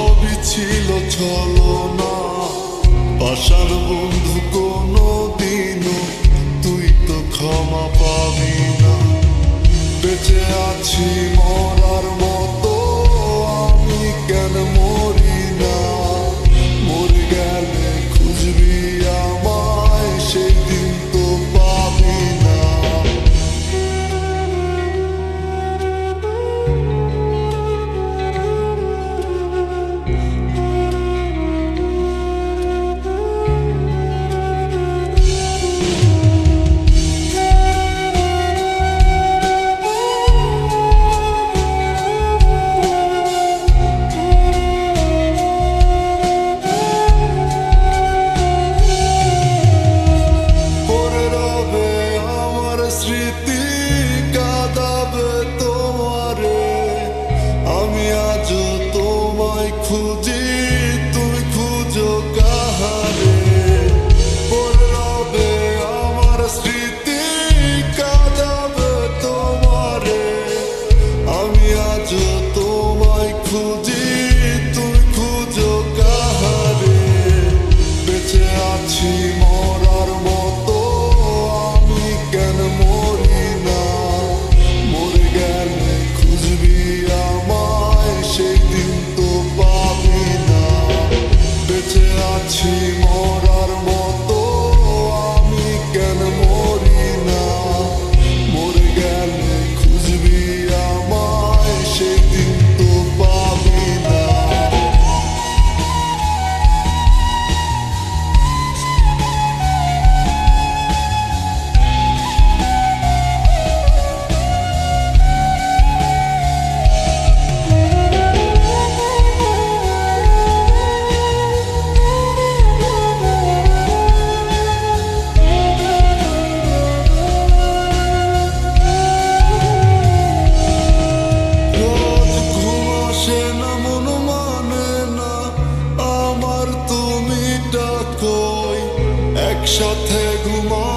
সবই ছিল ছলনা, পাষাণ বন্ধু কোনো দিনও তুই তো ক্ষমা পাবি না। বেঁচে আছি মরার মতো, আমি কেন মরি না? মরে গেলে খুঁজবি আমায়, সেই দিন তো পাবি না। স্মৃতি কাঁদাবে তোমারে, আমি আজও তোমায় খুঁজি, তুমি খুঁজো কাহারে? পড়ে রবে আমার স্মৃতি কাঁদাবে তোমারে, আমি আজও তোমায় খুঁজি, তুমি খুঁজো কাহারে? বেঁচে আছি মরার মতো, আমি কেন মরি না? মরে গেলে খুঁজবি আমায়, সেই দিন তো পাবি না। বেঁচে আছি মরার মতো, আমি কেন মরি না? মরে গেলে খুঁজবি আমায়, সেই দিন তো পাবি না। একসাথে ঘুমা